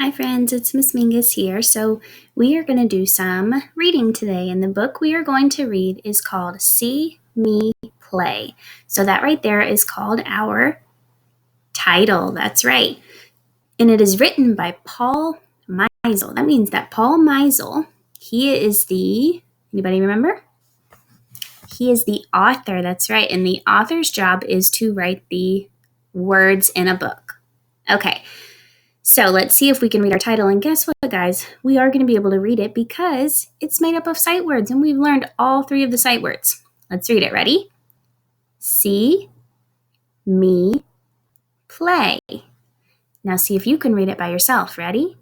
Hi friends, it's Miss Mingus here. So we are going to do some reading today, and the book we are going to read is called See Me Play. So that right there is called our title. That's right. And it is written by Paul Meisel. That means that Paul Meisel, he is anybody remember? He is the author. That's right. And the author's job is to write the words in a book. Okay. So let's see if we can read our title. And guess what, guys? We are going to be able to read it because it's made up of sight words, and we've learned all three of the sight words. Let's read it. Ready? See me play. Now see if you can read it by yourself. Ready?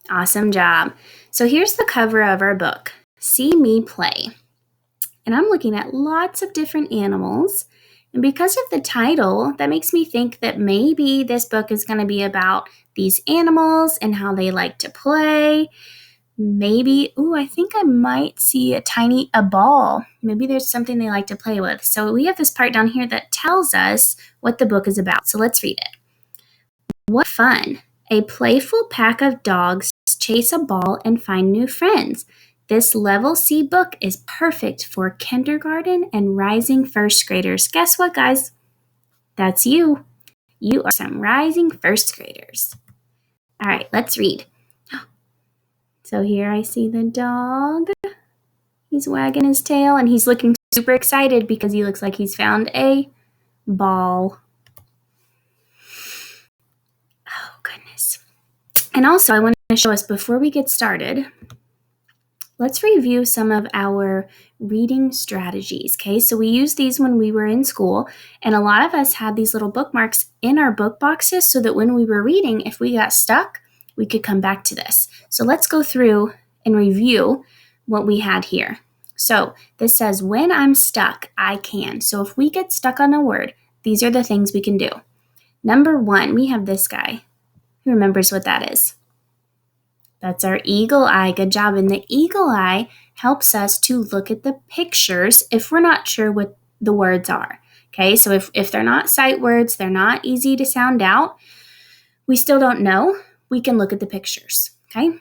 Awesome job. So here's the cover of our book, See Me Play. And I'm looking at lots of different animals. And because of the title, that makes me think that maybe this book is going to be about these animals and how they like to play. Maybe, I think I might see a ball. Maybe there's something they like to play with. So we have this part down here that tells us what the book is about. So let's read it. What fun! A playful pack of dogs chase a ball and find new friends. This Level C book is perfect for kindergarten and rising first graders. Guess what, guys? That's you. You are some rising first graders. All right, let's read. So here I see the dog. He's wagging his tail and he's looking super excited because he looks like he's found a ball. Oh, goodness. And also, I want to show us before we get started, let's review some of our reading strategies, okay? So we used these when we were in school, and a lot of us had these little bookmarks in our book boxes so that when we were reading, if we got stuck, we could come back to this. So let's go through and review what we had here. So this says, when I'm stuck, I can. So if we get stuck on a word, these are the things we can do. Number 1, we have this guy. Who remembers what that is? That's our eagle eye. Good job. And the eagle eye helps us to look at the pictures if we're not sure what the words are. Okay, so if they're not sight words, they're not easy to sound out, we still don't know, we can look at the pictures. Okay.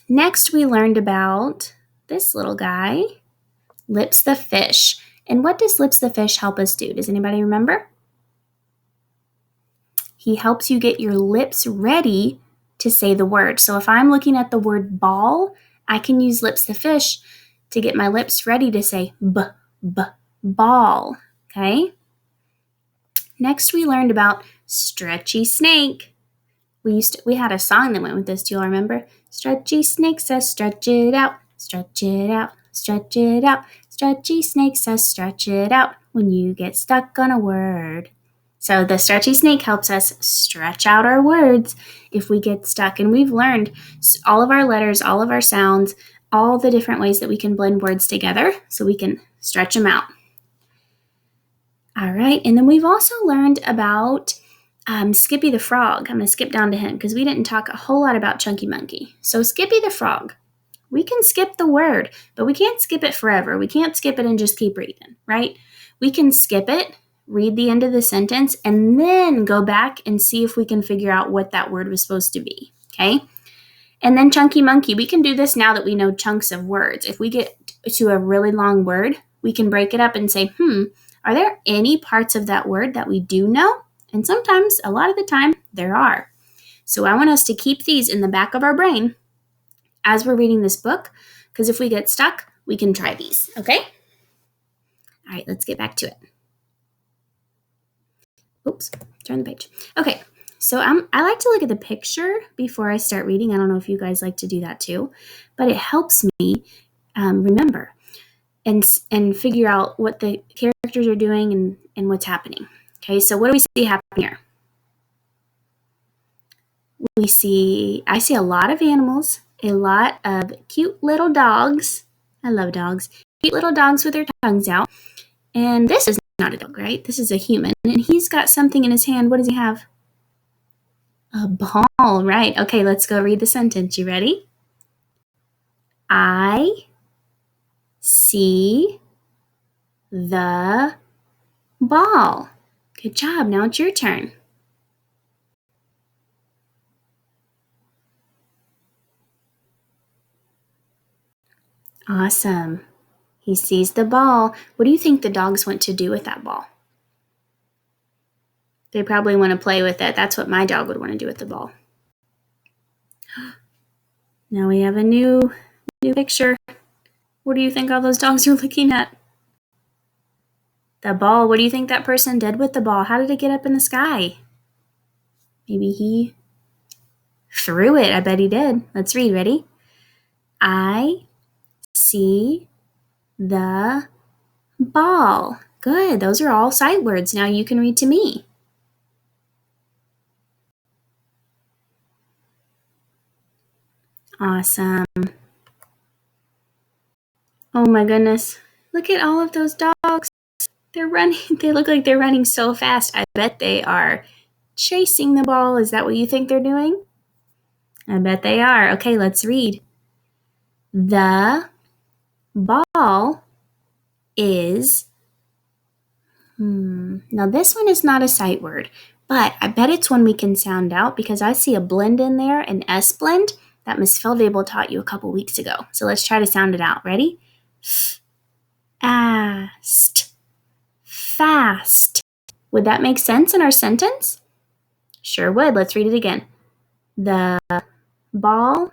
Next, we learned about this little guy, Lips the fish. And what does Lips the fish help us do? Does anybody remember? He helps you get your lips ready to say the word. So if I'm looking at the word ball, I can use Lips the fish to get my lips ready to say ball. Okay? Next, we learned about stretchy snake. We had a song that went with this. Do you all remember? Stretchy snake says stretch it out, stretch it out, stretch it out. Stretchy snake says stretch it out when you get stuck on a word. So the stretchy snake helps us stretch out our words if we get stuck. And we've learned all of our letters, all of our sounds, all the different ways that we can blend words together so we can stretch them out. All right, and then we've also learned about Skippy the Frog. I'm going to skip down to him because we didn't talk a whole lot about Chunky Monkey. So Skippy the Frog, we can skip the word, but we can't skip it forever. We can't skip it and just keep reading, right? We can skip it, read the end of the sentence, and then go back and see if we can figure out what that word was supposed to be, okay? And then Chunky Monkey, we can do this now that we know chunks of words. If we get to a really long word, we can break it up and say, are there any parts of that word that we do know? And sometimes, a lot of the time, there are. So I want us to keep these in the back of our brain as we're reading this book, because if we get stuck, we can try these, okay? All right, let's get back to it. Oops, turn the page. Okay, so I like to look at the picture before I start reading. I don't know if you guys like to do that too, but it helps me remember and figure out what the characters are doing and what's happening. Okay, so what do we see happen here? I see a lot of animals, a lot of cute little dogs. I love dogs. Cute little dogs with their tongues out. And this is not a dog, right? This is a human. And he's got something in his hand. What does he have? A ball, right? Okay, let's go read the sentence. You ready? I see the ball. Good job. Now it's your turn. Awesome. He sees the ball. What do you think the dogs want to do with that ball? They probably want to play with it. That's what my dog would want to do with the ball. Now we have a new picture. What do you think all those dogs are looking at? The ball. What do you think that person did with the ball? How did it get up in the sky? Maybe he threw it. I bet he did. Let's read. Ready? I see the ball. Good. Those are all sight words. Now you can read to me. Awesome. Oh my goodness. Look at all of those dogs. They're running. They look like they're running so fast. I bet they are chasing the ball. Is that what you think they're doing? I bet they are. Okay, let's read. The ball is... Now this one is not a sight word, but I bet it's one we can sound out because I see a blend in there, an S blend that Miss Feldable taught you a couple weeks ago. So let's try to sound it out. Ready? Fast. Fast. Would that make sense in our sentence? Sure would. Let's read it again. The ball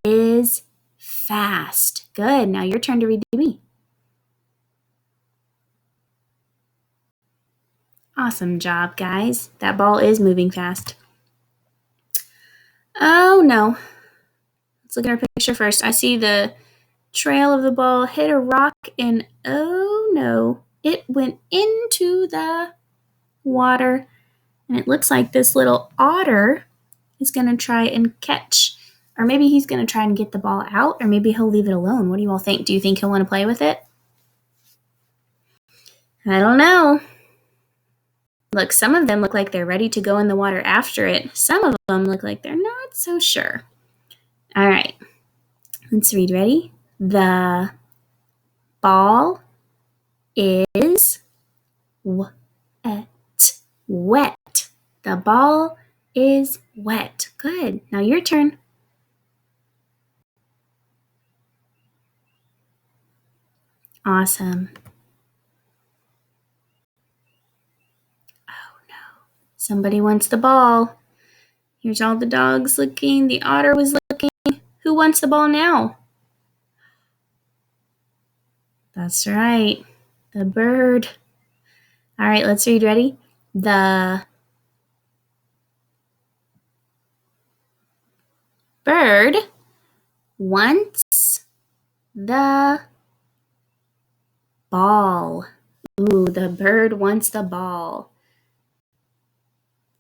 is fast. Good. Now your turn to read to me. Awesome job, guys. That ball is moving fast. Oh, no. Let's look at our picture first. I see the trail of the ball hit a rock and oh, no. It went into the water. And it looks like this little otter is going to try and catch, or maybe he's going to try and get the ball out, or maybe he'll leave it alone. What do you all think? Do you think he'll want to play with it? I don't know. Look, some of them look like they're ready to go in the water after it. Some of them look like they're not so sure. All right, let's read. Ready? The ball is wet. Wet. The ball is wet. Good. Now your turn. Awesome. Oh no. Somebody wants the ball. Here's all the dogs looking. The otter was looking. Who wants the ball now? That's right. The bird. All right, let's read. Ready? The bird wants the ball. Ooh, the bird wants the ball.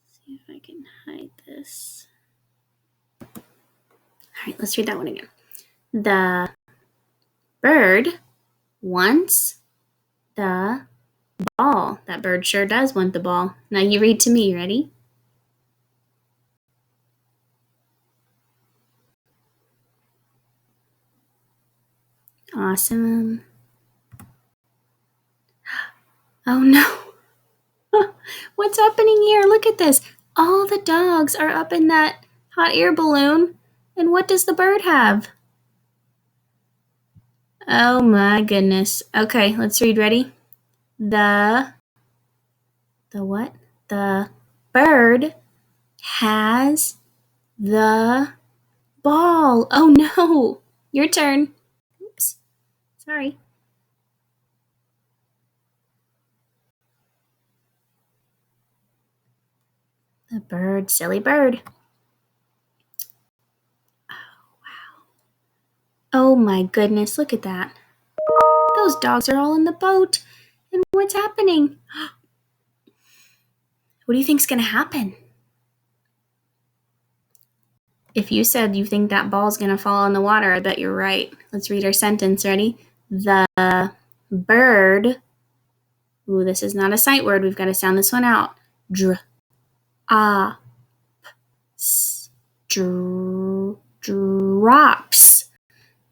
Let's see if I can hide this. All right, let's read that one again. The bird wants the ball. That bird sure does want the ball. Now you read to me. Ready? Awesome. Oh no. What's happening here? Look at this. All the dogs are up in that hot air balloon. And what does the bird have? Oh my goodness. Okay, let's read. Ready? The what? The bird has the ball. Oh no. Your turn. Oops. Sorry. The bird, silly bird. Oh, wow. Oh my goodness, look at that. Those dogs are all in the boat. And what's happening? What do you think's going to happen? If you said you think that ball's going to fall in the water, I bet you're right. Let's read our sentence. Ready? The bird. Ooh, this is not a sight word. We've got to sound this one out. Drops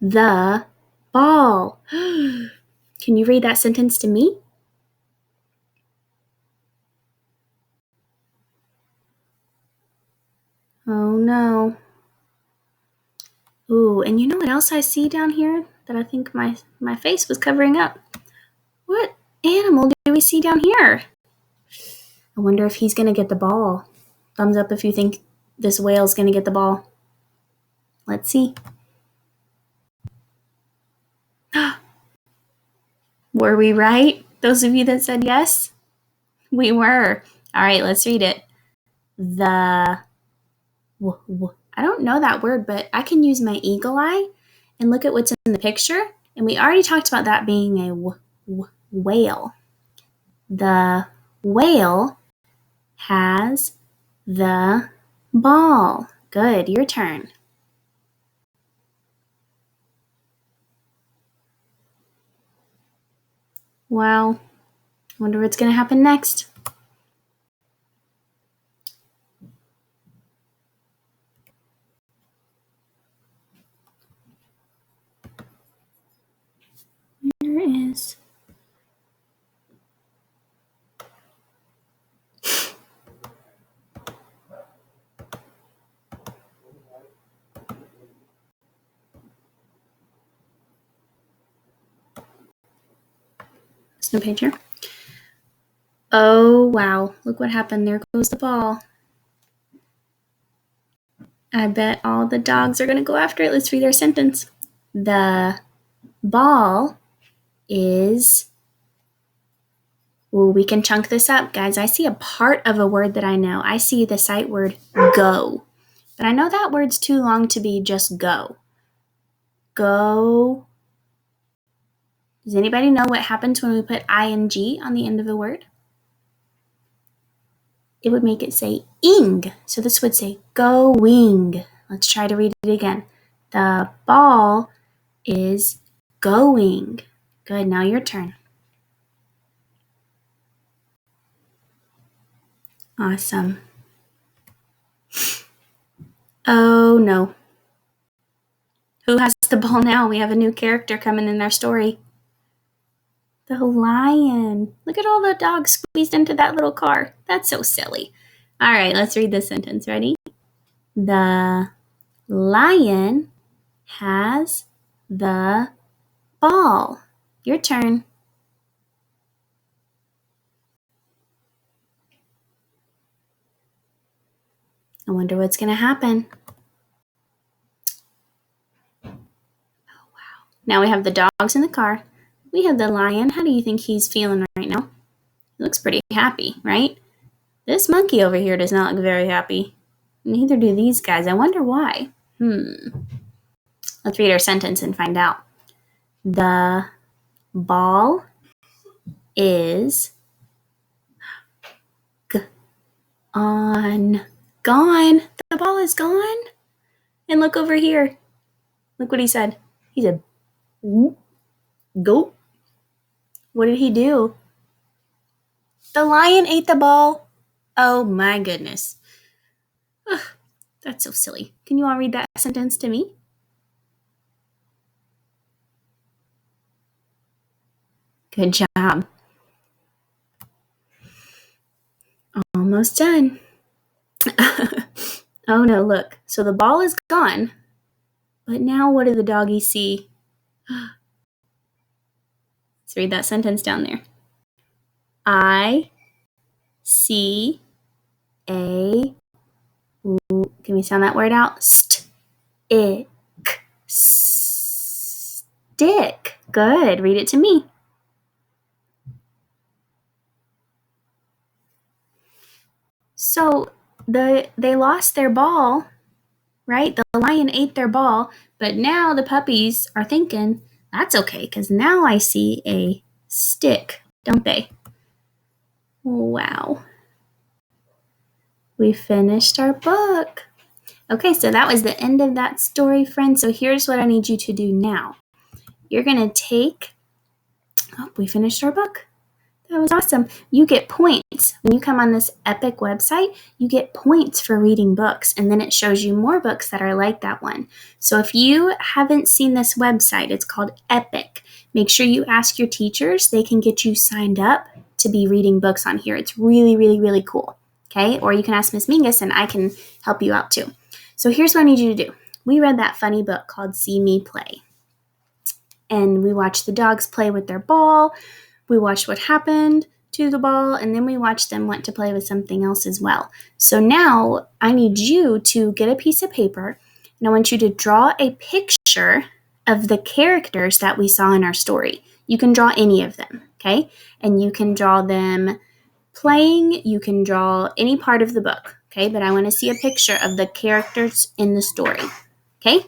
the ball. Can you read that sentence to me? Oh no. Ooh, and you know what else I see down here that I think my face was covering up? What animal do we see down here? I wonder if he's going to get the ball. Thumbs up if you think this whale's going to get the ball. Let's see. Were we right? Those of you that said yes? We were. All right, let's read it. I don't know that word, but I can use my eagle eye and look at what's in the picture. And we already talked about that being a whale. The whale has the ball. Good, your turn. Wow. Wonder what's going to happen next. There is. There's no picture. Oh, wow. Look what happened. There goes the ball. I bet all the dogs are going to go after it. Let's read our sentence. The ball is... Ooh, we can chunk this up, guys. I see a part of a word that I know. I see the sight word go. But I know that word's too long to be just go. Go. Does anybody know what happens when we put ing on the end of a word? It would make it say ing. So this would say going. Let's try to read it again. The ball is going. Good, now your turn. Awesome. Oh no. Who has the ball now? We have a new character coming in our story. The lion. Look at all the dogs squeezed into that little car. That's so silly. All right, let's read this sentence. Ready? The lion has the ball. Your turn. I wonder what's going to happen. Oh, wow. Now we have the dogs in the car. We have the lion. How do you think he's feeling right now? He looks pretty happy, right? This monkey over here does not look very happy. Neither do these guys. I wonder why. Let's read our sentence and find out. The ball is gone. The ball is gone. And look over here. Look what he said. He said, go. What did he do? The lion ate the ball. Oh my goodness. Ugh, that's so silly. Can you all read that sentence to me? Good job. Almost done. Oh no, look. So the ball is gone. But now what do the doggies see? Let's read that sentence down there. I see a... Ooh, can we sound that word out? Stick. Good. Read it to me. So they lost their ball, right? The lion ate their ball, but now the puppies are thinking, that's okay, because now I see a stick, don't they? Wow. We finished our book. Okay, so that was the end of that story, friends. So here's what I need you to do now. You're going to take... Oh, we finished our book. That was awesome. You get points. When you come on this Epic website, you get points for reading books, and then it shows you more books that are like that one. So if you haven't seen this website, it's called Epic. Make sure you ask your teachers. They can get you signed up to be reading books on here. It's really, really, really cool. Okay? Or you can ask Miss Mingus, and I can help you out too. So here's what I need you to do. We read that funny book called See Me Play. And we watched the dogs play with their ball. We watched what happened to the ball, and then we watched them want to play with something else as well. So now I need you to get a piece of paper, and I want you to draw a picture of the characters that we saw in our story. You can draw any of them, okay? And you can draw them playing, you can draw any part of the book, okay? But I want to see a picture of the characters in the story, okay?